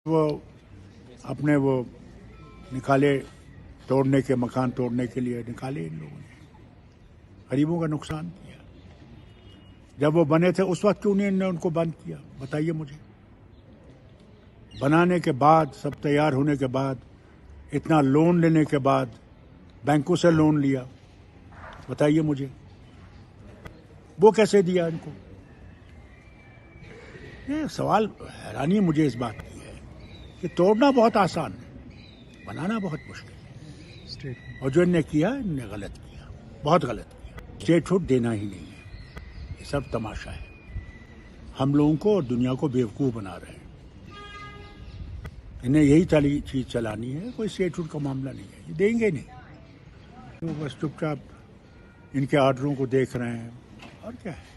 वो अपने वो निकाले तोड़ने के, मकान तोड़ने के लिए निकाले इन लोगों ने, गरीबों का नुकसान किया। जब वो बने थे उस वक्त क्यों नहीं इन्होंने उनको बंद किया, बताइए मुझे। बनाने के बाद, सब तैयार होने के बाद, इतना लोन लेने के बाद, बैंकों से लोन लिया, बताइए मुझे वो कैसे दिया इनको। ये सवाल, हैरानी मुझे इस बात की है कि तोड़ना बहुत आसान है, बनाना बहुत मुश्किल है। और जो इन्होंने किया, इन्होंने गलत किया, बहुत गलत किया। स्टेटहुड देना ही नहीं है, ये सब तमाशा है। हम लोगों को और दुनिया को बेवकूफ़ बना रहे हैं। इन्हें यही चीज़ चलानी है, कोई स्टेटहुड का मामला नहीं है, ये देंगे नहीं। तो बस चुपचाप इनके ऑर्डरों को देख रहे हैं, और क्या है।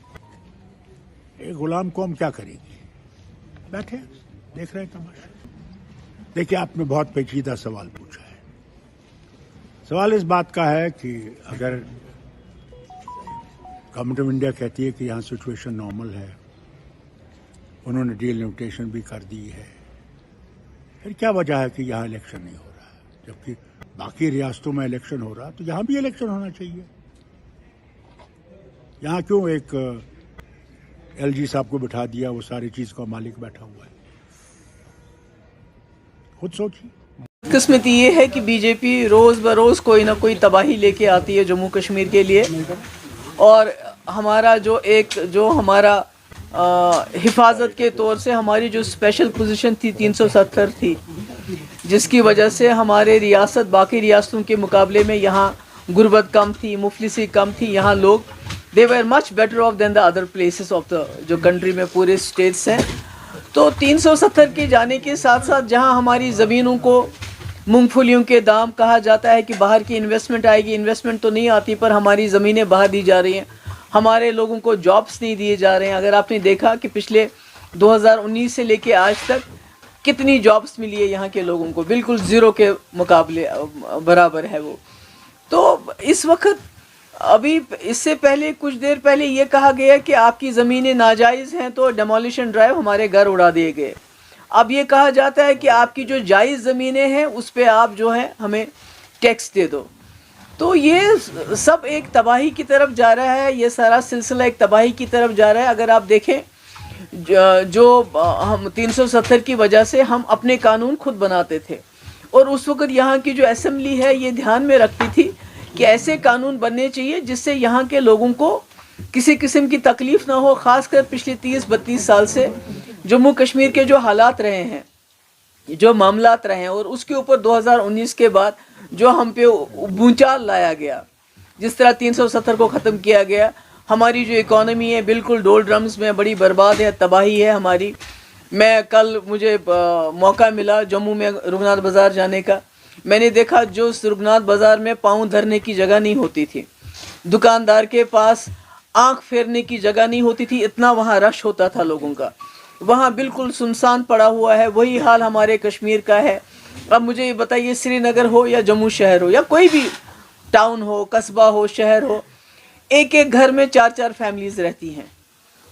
एक गुलाम कौम क्या करेगी, बैठे देख रहे हैं तमाशा। देखिए, आपने बहुत पेचीदा सवाल पूछा है। सवाल इस बात का है कि अगर गवर्नमेंट ऑफ इंडिया कहती है कि यहाँ सिचुएशन नॉर्मल है, उन्होंने डीलिमिटेशन भी कर दी है, फिर क्या वजह है कि यहाँ इलेक्शन नहीं हो रहा है, जबकि बाकी रियासतों में इलेक्शन हो रहा है, तो यहाँ भी इलेक्शन होना चाहिए। यहाँ क्यों एक एलजी साहब को बिठा दिया, वो सारी चीज का मालिक बैठा हुआ है, खुद सोचिए। किस्मत ये है कि बीजेपी रोज बरोज कोई ना कोई तबाही लेके आती है जम्मू कश्मीर के लिए। और हमारा जो हमारा हिफाजत के तौर से हमारी जो स्पेशल पोजीशन थी 370 थी, जिसकी वजह से हमारे रियासत बाकी रियासतों के मुकाबले में यहाँ गुर्बत कम थी, मुफलिसी कम थी। यहाँ लोग they were much better off than the other places of the जो कंट्री में पूरे स्टेट्स हैं। तो 370 के जाने के साथ साथ जहाँ हमारी ज़मीनों को मूंगफलियों के दाम कहा जाता है कि बाहर की इन्वेस्टमेंट आएगी, इन्वेस्टमेंट तो नहीं आती, पर हमारी ज़मीनें बाहर दी जा रही हैं, हमारे लोगों को जॉब्स नहीं दिए जा रहे हैं। अगर आपने देखा कि पिछले 2019 से लेके आज तक कितनी जॉब्स मिली है यहाँ के लोगों को, बिल्कुल ज़ीरो के मुकाबले बराबर है वो। तो इस वक्त अभी इससे पहले कुछ देर पहले ये कहा गया कि आपकी ज़मीनें नाजायज़ हैं तो डेमोलिशन ड्राइव, हमारे घर उड़ा दिए गए। अब ये कहा जाता है कि आपकी जो जायज़ ज़मीनें हैं उस पे आप जो है हमें टैक्स दे दो। तो ये सब एक तबाही की तरफ जा रहा है, ये सारा सिलसिला एक तबाही की तरफ जा रहा है। अगर आप देखें जो हम 370 की वजह से हम अपने कानून खुद बनाते थे, और उस वक़्त यहाँ की जो असेंबली है ये ध्यान में रखती थी कि ऐसे कानून बनने चाहिए जिससे यहाँ के लोगों को किसी किस्म की तकलीफ़ ना हो। ख़ासकर पिछले 30-32 साल से जम्मू कश्मीर के जो हालात रहे हैं, जो मामलात रहे हैं, और उसके ऊपर 2019 के बाद जो हम पे भूचाल लाया गया, जिस तरह 370 को ख़त्म किया गया, हमारी जो इकॉनमी है बिल्कुल डोल ड्रम्स में बड़ी बर्बाद है, तबाही है हमारी। मैं कल मुझे मौका मिला जम्मू में रघुनाथ बाज़ार जाने का, मैंने देखा जो रघुनाथ बाज़ार में पाँव धरने की जगह नहीं होती थी, दुकानदार के पास आंख फेरने की जगह नहीं होती थी, इतना वहाँ रश होता था लोगों का। वहाँ बिल्कुल सुनसान पड़ा हुआ है। वही हाल हमारे कश्मीर का है। अब मुझे ये बताइए, श्रीनगर हो या जम्मू शहर हो या कोई भी टाउन हो, कस्बा हो, शहर हो, एक एक घर में 4-4 फैमिलीज़ रहती हैं।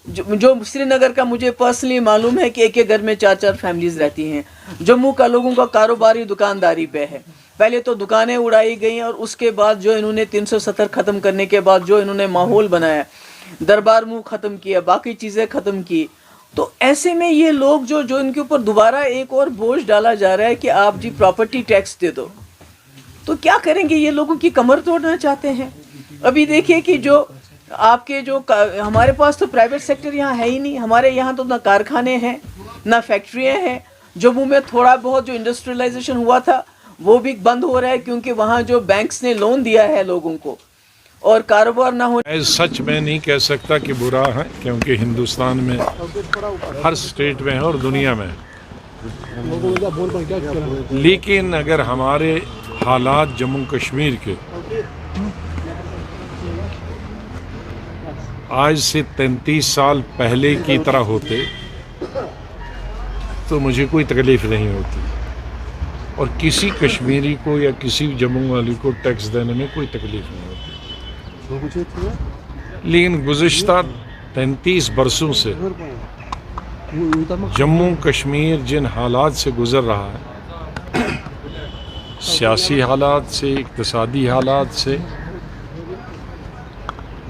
जो श्रीनगर का मुझे पर्सनली मालूम है कि एक एक घर में 4-4 फैमिलीज़ रहती हैं। जम्मू का लोगों का कारोबारी दुकानदारी पे है। पहले तो दुकानें उड़ाई गई और उसके बाद जो इन्होंने 370 ख़त्म करने के बाद जो इन्होंने माहौल बनाया, दरबार मुँह ख़त्म किया, बाकी चीज़ें ख़त्म की। तो ऐसे में ये लोग जो इनके ऊपर दोबारा एक और बोझ डाला जा रहा है कि आप जी प्रॉपर्टी टैक्स दे दो, तो क्या करेंगे ये? लोगों की कमर तोड़ना चाहते हैं। अभी देखिए कि जो आपके हमारे पास तो प्राइवेट सेक्टर यहाँ है ही नहीं। हमारे यहाँ तो ना कारखाने हैं ना फैक्ट्रियाँ हैं। जम्मू में थोड़ा बहुत जो इंडस्ट्रियलाइजेशन हुआ था वो भी बंद हो रहा है, क्योंकि वहाँ जो बैंक्स ने लोन दिया है लोगों को, और कारोबार ना हो। सच में नहीं कह सकता कि बुरा है, क्योंकि हिंदुस्तान में हर स्टेट में है और दुनिया में है। लेकिन अगर हमारे हालात जम्मू कश्मीर के आज से 33 साल पहले की तरह होते तो मुझे कोई तकलीफ नहीं होती, और किसी कश्मीरी को या किसी जम्मू वाली को टैक्स देने में कोई तकलीफ नहीं होती। लेकिन गुज़िश्ता 33 बरसों से जम्मू कश्मीर जिन हालात से गुज़र रहा है, सियासी हालात से, इक़्तिसादी हालात से,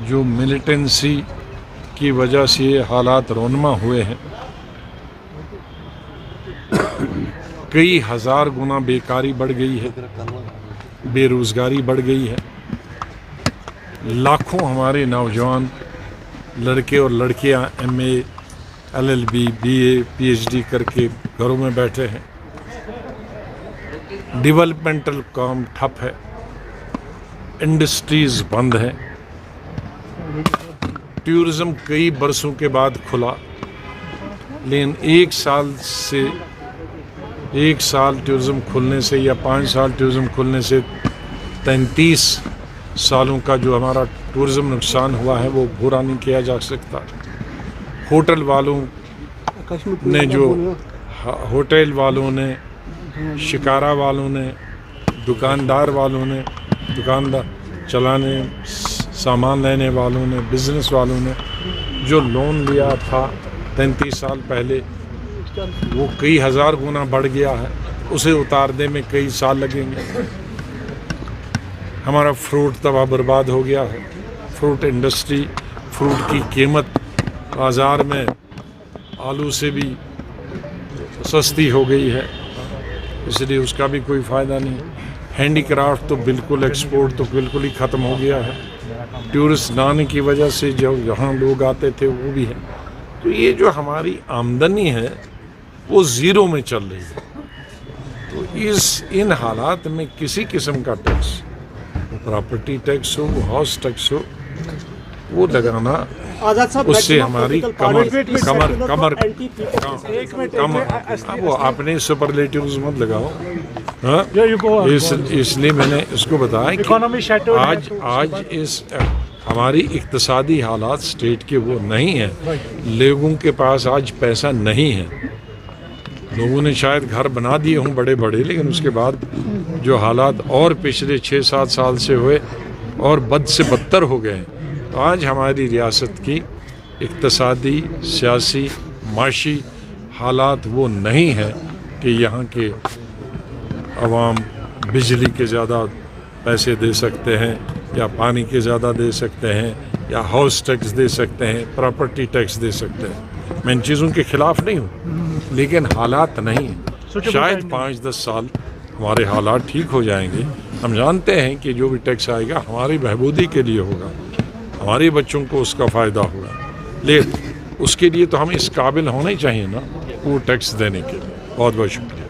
जो मिलिटेंसी की वजह से ये हालात रोनमा हुए हैं, कई हज़ार गुना बेकारी बढ़ गई है, बेरोज़गारी बढ़ गई है, लाखों हमारे नौजवान लड़के और लड़कियां MA, LLB, BA, PhD करके घरों में बैठे हैं। डेवलपमेंटल काम ठप है, इंडस्ट्रीज बंद है, टूरिज़्म कई बरसों के बाद खुला, लेकिन एक साल टूरिज़्म खुलने से या 5 साल टूरिज़्म खुलने से 33 सालों का जो हमारा टूरिज़्म नुकसान हुआ है वो पूरा नहीं किया जा सकता। होटल वालों ने, शिकारा वालों ने, दुकानदार वालों ने, दुकानदार चलाने, सामान लेने वालों ने, बिज़नेस वालों ने जो लोन लिया था 33 साल पहले, वो कई हज़ार गुना बढ़ गया है, उसे उतारने में कई साल लगेंगे। हमारा फ्रूट तबाह बर्बाद हो गया है, फ्रूट इंडस्ट्री, फ्रूट की कीमत बाज़ार में आलू से भी सस्ती हो गई है, इसलिए उसका भी कोई फ़ायदा नहीं। हैंडीक्राफ्ट तो बिल्कुल, एक्सपोर्ट तो बिल्कुल ही ख़त्म हो गया है। टूरिस्ट ना आने की वजह से जो यहाँ लोग आते थे वो भी है। तो ये जो हमारी आमदनी है वो ज़ीरो में चल रही है। तो इन हालात में किसी किस्म का टैक्स, प्रॉपर्टी टैक्स हो, हाउस टैक्स हो, वो लगाना, उससे हमारी कमर वो आपने सुपरलेटिव्स मत लगाओ। हाँ, इसलिए मैंने इसको बताया कि आज इस हमारी इक्तिसादी हालात स्टेट के वो नहीं है, लोगों के पास आज पैसा नहीं है। लोगों ने शायद घर बना दिए हों बड़े बड़े, लेकिन उसके बाद जो हालात और पिछले 6-7 साल से हुए और बद से बदतर हो गए। तो आज हमारी रियासत की इक्तिसादी, सियासी, माशी हालात वो नहीं है कि यहाँ के अवाम बिजली के ज़्यादा पैसे दे सकते हैं या पानी के ज़्यादा दे सकते हैं या हाउस टैक्स दे सकते हैं, प्रॉपर्टी टैक्स दे सकते हैं। मैं इन चीज़ों के ख़िलाफ़ नहीं हूँ, लेकिन हालात नहीं हैं। शायद 5-10 साल हमारे हालात ठीक हो जाएंगे। हम जानते हैं कि जो भी टैक्स आएगा हमारी बहबूदी के लिए होगा, हमारे बच्चों को उसका फ़ायदा होगा, लेकिन उसके लिए तो हम इस काबिल होना ही चाहिए ना वो टैक्स देने के लिए। बहुत बहुत शुक्रिया।